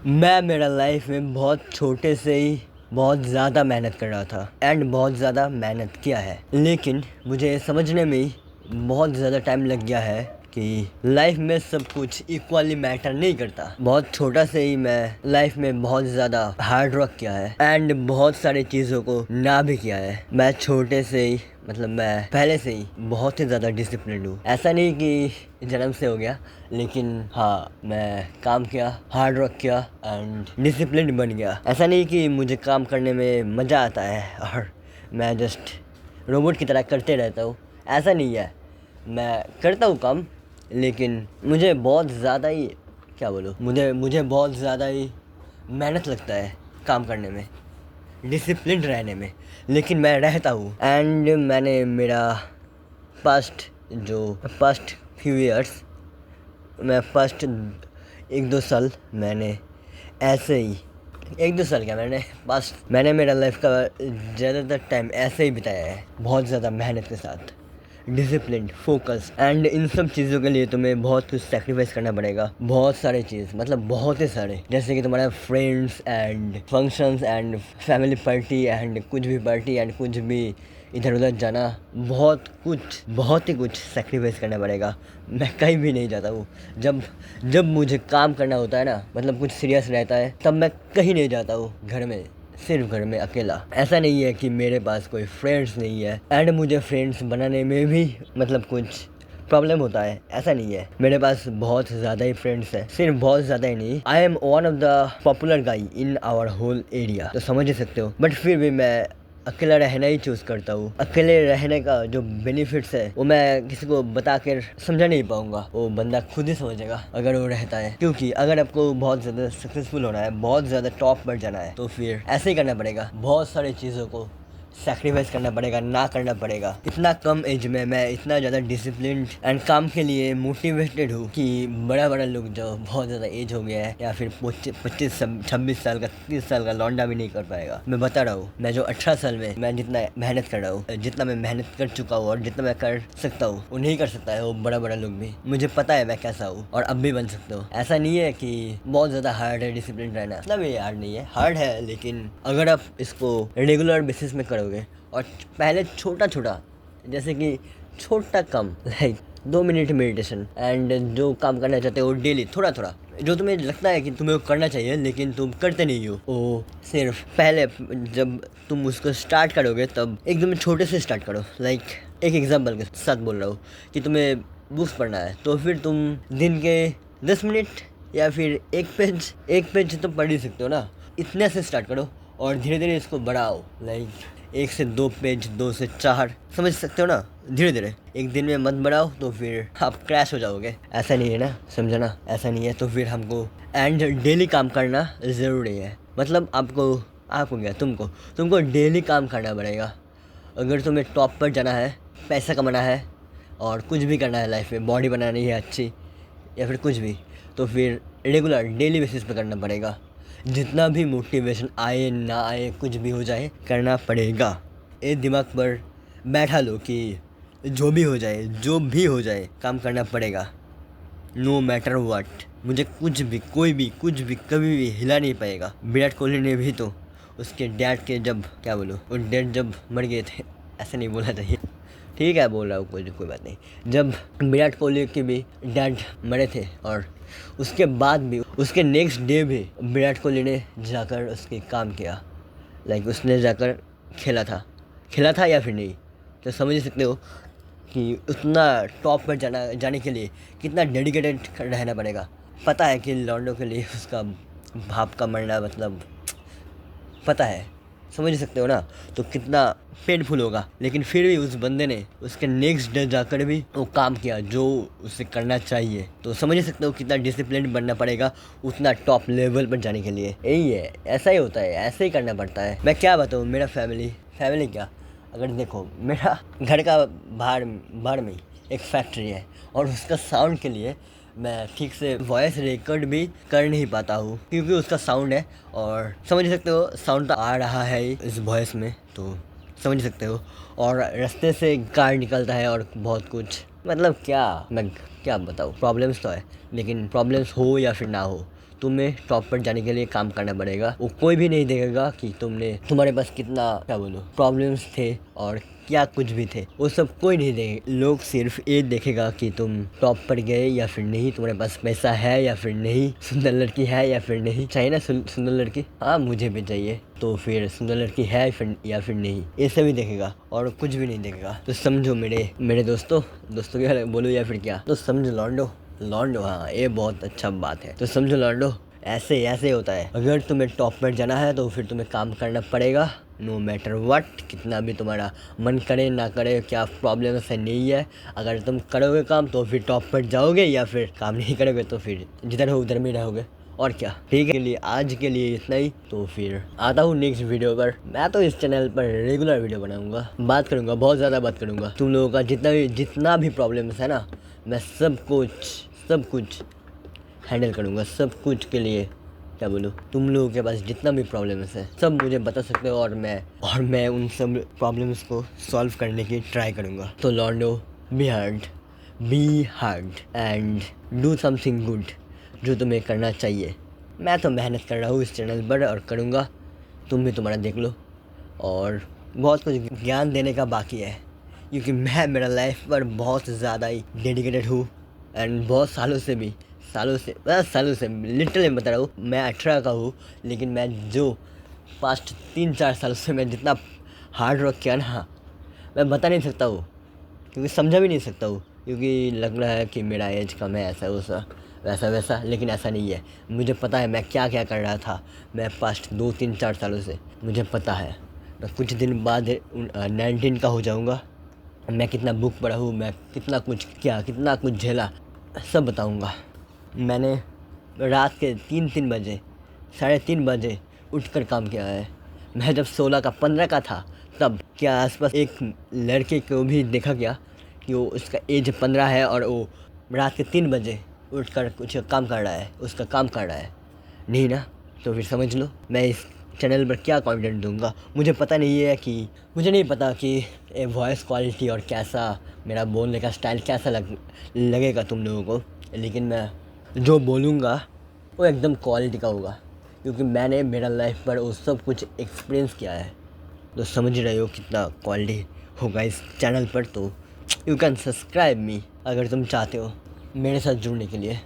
मैं मेरा लाइफ में बहुत छोटे से ही बहुत ज़्यादा मेहनत कर रहा था एंड बहुत ज़्यादा मेहनत किया है, लेकिन मुझे समझने में ही बहुत ज़्यादा टाइम लग गया है कि लाइफ में सब कुछ इक्वली मैटर नहीं करता। बहुत छोटा से ही मैं लाइफ में बहुत ज़्यादा हार्ड वर्क किया है एंड बहुत सारी चीज़ों को ना भी किया है। मैं छोटे से ही मैं पहले से ही बहुत ही ज़्यादा डिसिप्लिन्ड हूँ। ऐसा नहीं कि जन्म से हो गया, लेकिन हाँ, मैं काम किया, हार्ड वर्क किया एंड डिसिप्लिन्ड बन गया। ऐसा नहीं कि मुझे काम करने में मज़ा आता है और मैं जस्ट रोबोट की तरह करते रहता हूँ। ऐसा नहीं है, मैं करता हूँ काम, लेकिन मुझे बहुत ज़्यादा ही मुझे बहुत ज़्यादा ही मेहनत लगता है काम करने में, डिसिप्लिन्ड रहने में, लेकिन मैं रहता हूँ। एंड मैंने मेरा पास्ट फ्यू ईयर्स मैं फर्स्ट 1-2 साल मैंने ऐसे ही 1-2 साल क्या मैंने मेरा लाइफ का ज़्यादातर टाइम ऐसे ही बिताया है, बहुत ज़्यादा मेहनत के साथ, डिसिप्लिन, फोकस। एंड इन सब चीज़ों के लिए तुम्हें बहुत कुछ सेक्रीफाइस करना पड़ेगा। बहुत सारे चीज़, बहुत ही सारे, जैसे कि तुम्हारा friends and functions and family party and कुछ भी पार्टी एंड कुछ भी इधर उधर जाना, बहुत ही कुछ सेक्रीफाइस करना पड़ेगा। मैं कहीं भी नहीं जाता हूँ। जब मुझे काम करना होता है ना, कुछ सीरियस रहता है, तब मैं कहीं नहीं जाता हूँ। सिर्फ घर में अकेला। ऐसा नहीं है कि मेरे पास कोई फ्रेंड्स नहीं है एंड मुझे फ्रेंड्स बनाने में भी कुछ प्रॉब्लम होता है। ऐसा नहीं है, मेरे पास बहुत ज़्यादा ही फ्रेंड्स है, सिर्फ बहुत ज़्यादा ही नहीं, I am one of the popular गाई इन आवर होल एरिया, तो समझ ही सकते हो। बट फिर भी मैं अकेला रहना ही चूज़ करता हूँ। अकेले रहने का जो बेनिफिट्स है वो मैं किसी को बता कर समझा नहीं पाऊँगा, वो बंदा खुद ही समझेगा अगर वो रहता है। क्योंकि अगर आपको बहुत ज़्यादा सक्सेसफुल होना है, बहुत ज़्यादा टॉप पर जाना है, तो फिर ऐसे ही करना पड़ेगा। बहुत सारी चीज़ों को सेक्रीफाइस करना पड़ेगा, ना करना पड़ेगा। इतना कम एज में मैं इतना ज़्यादा डिसिप्लिन्ड एंड काम के लिए मोटिवेटेड हूँ कि बड़ा लोग जो बहुत ज़्यादा एज हो गया है, या फिर 25-26 साल का, 30 साल का लौंडा भी नहीं कर पाएगा। मैं बता रहा हूँ, मैं जो 18 साल में मैं जितना मेहनत कर रहा हूँ, जितना मैं मेहनत कर चुका हूँ और जितना मैं कर सकता हूँ, वो नहीं कर सकता है वो बड़ा लोग भी। मुझे पता है मैं कैसा हूँ और अब भी बन सकता हूँ। ऐसा नहीं है कि बहुत ज़्यादा हार्ड है डिसिप्लिन रहना, मतलब ये हार्ड नहीं है, हार्ड है, लेकिन अगर आप इसको रेगुलर बेसिस में करोगे और पहले छोटा, जैसे कि छोटा काम, लाइक 2 मिनट मेडिटेशन एंड जो काम करना चाहते हो डेली थोड़ा, जो तुम्हें लगता है कि तुम्हें वो करना चाहिए लेकिन तुम करते नहीं हो, वो सिर्फ पहले जब तुम उसको स्टार्ट करोगे तब एकदम छोटे से स्टार्ट करो। लाइक एक एग्जांपल के साथ बोल रहा हूँ कि तुम्हें बुक्स पढ़ना है, तो फिर तुम दिन के 10 मिनट या फिर एक पेज तो पढ़ ही सकते हो ना। इतने से स्टार्ट करो और धीरे धीरे इसको बढ़ाओ, लाइक 1 से 2 पेज, 2 से 4, समझ सकते हो ना। धीरे धीरे, एक दिन में मत बढ़ाओ तो फिर आप क्रैश हो जाओगे। ऐसा नहीं है ना, समझा ना, ऐसा नहीं है। तो फिर हमको एंड डेली काम करना ज़रूरी है। तुमको डेली काम करना पड़ेगा। अगर तुम्हें टॉप पर जाना है, पैसा कमाना है और कुछ भी करना है लाइफ में, बॉडी बनानी है अच्छी या फिर कुछ भी, तो फिर रेगुलर डेली बेसिस पे करना पड़ेगा। जितना भी मोटिवेशन आए ना आए, कुछ भी हो जाए, करना पड़ेगा। ये दिमाग पर बैठा लो कि जो भी हो जाए काम करना पड़ेगा, नो मैटर व्हाट। मुझे कोई भी कभी भी हिला नहीं पाएगा। विराट कोहली ने भी तो उसके डैड के वो डैड जब मर गए थे, ऐसा नहीं बोला था ये, ठीक है बोल रहा हूँ, कोई बात नहीं। जब विराट कोहली के भी डैड मरे थे और उसके बाद भी, उसके नेक्स्ट डे भी विराट कोहली ने जाकर उसके काम किया, लाइक उसने जाकर खेला था या फिर नहीं, तो समझ सकते हो कि उतना टॉप पर जाने के लिए कितना डेडिकेटेड रहना पड़ेगा। पता है कि लॉन्डो के लिए उसका बाप का मरना पता है, समझ सकते हो ना, तो कितना पेनफुल होगा। लेकिन फिर भी उस बंदे ने उसके नेक्स्ट डे जाकर भी वो काम किया जो उसे करना चाहिए। तो समझ सकते हो कितना डिसिप्लिन बनना पड़ेगा उतना टॉप लेवल पर जाने के लिए। यही है, ऐसा ही होता है, ऐसे ही करना पड़ता है। मैं क्या बताऊँ, मेरा फैमिली क्या, अगर देखो, मेरा घर का बाहर में एक फैक्ट्री है और उसका साउंड के लिए मैं ठीक से वॉइस रिकॉर्ड भी कर नहीं पाता हूँ, क्योंकि उसका साउंड है। और समझ सकते हो, साउंड तो आ रहा है इस वॉइस में, तो समझ सकते हो। और रास्ते से कार निकलता है और बहुत कुछ, मैं क्या बताऊँ, प्रॉब्लम्स तो है, लेकिन प्रॉब्लम्स हो या फिर ना हो, तुम्हें टॉप पर जाने के लिए काम करना पड़ेगा। वो कोई भी नहीं देखेगा कि तुम्हारे पास कितना क्या बोलूं प्रॉब्लम्स थे और क्या कुछ भी थे, वो सब कोई नहीं देखेगा। लोग सिर्फ ये देखेगा कि तुम टॉप पर गए या फिर नहीं, तुम्हारे पास पैसा है या फिर नहीं, सुंदर लड़की है या फिर नहीं। चाहिए ना सुंदर लड़की? हाँ मुझे भी चाहिए। तो फिर सुंदर लड़की है या फिर नहीं, ये सभी देखेगा और कुछ भी नहीं देखेगा। तो समझो मेरे दोस्तों क्या बोलो या फिर क्या, तो समझो लॉन्डो। हाँ ये बहुत अच्छा बात है। तो समझो लॉन्डो, ऐसे होता है। अगर तुम्हें टॉप पर जाना है तो फिर तुम्हें काम करना पड़ेगा, नो मैटर व्हाट, कितना भी तुम्हारा मन करे ना करे, क्या प्रॉब्लम है नहीं है। अगर तुम करोगे काम तो फिर टॉप पर जाओगे, या फिर काम नहीं करोगे तो फिर जिधर हो उधर में रहोगे। और क्या, ठीक है। आज के लिए इतना ही। तो फिर आता हूँ नेक्स्ट वीडियो पर। मैं तो इस चैनल पर रेगुलर वीडियो बनाऊंगा, बात करूंगा, बहुत ज़्यादा बात करूंगा। तुम लोगों का जितना भी प्रॉब्लम्स है ना, मैं सब कुछ हैंडल करूँगा। सब कुछ के लिए क्या बोलूँ, तुम लोगों के पास जितना भी प्रॉब्लम्स है सब मुझे बता सकते हो, और मैं उन सब प्रॉब्लम्स को सॉल्व करने की ट्राई करूँगा। तो लॉन्डो, be hard and do something good, जो तुम्हें करना चाहिए। मैं तो मेहनत कर रहा हूँ इस चैनल पर और करूँगा, तुम भी तुम्हारा देख लो। और बहुत कुछ ज्ञान देने का बाकी है, क्योंकि मैं मेरा लाइफ पर बहुत ज़्यादा ही डेडिकेटेड हूँ। एंड बहुत सालों से लिटरली बता रहा हूँ, मैं 18 का हूँ, लेकिन मैं जो पास्ट 3-4 सालों से मैं जितना हार्ड वर्क किया ना, मैं बता नहीं सकता हूँ, क्योंकि समझा भी नहीं सकता हूँ। क्योंकि लग रहा है कि मेरा एज कम है, ऐसा वैसा, लेकिन ऐसा नहीं है। मुझे पता है मैं क्या क्या कर रहा था, मैं पास्ट 2-3-4 सालों से, मुझे पता है। मैं कुछ दिन बाद 19 का हो जाऊँगा। मैं कितना बुक पढ़ा हूँ, मैं कितना कुछ किया, कितना कुछ झेला, सब बताऊँगा। मैंने रात के 3 बजे, 3:30 बजे उठकर काम किया है। मैं जब 15 का था तब क्या आसपास एक लड़के को भी देखा गया कि वो उसका एज 15 है और वो रात के 3 बजे उठकर कुछ काम कर रहा है, उसका काम कर रहा है नहीं ना। तो फिर समझ लो मैं इस चैनल पर क्या कंटेंट दूंगा। मुझे नहीं पता कि वॉइस क्वालिटी और कैसा मेरा बोलने का स्टाइल कैसा लगेगा तुम लोगों को, लेकिन मैं जो बोलूँगा वो एकदम क्वालिटी का होगा, क्योंकि मैंने मेरा लाइफ पर वो सब कुछ एक्सपीरियंस किया है। तो समझ रहे हो कितना क्वालिटी होगा इस चैनल पर। तो यू कैन सब्सक्राइब मी अगर तुम चाहते हो मेरे साथ जुड़ने के लिए।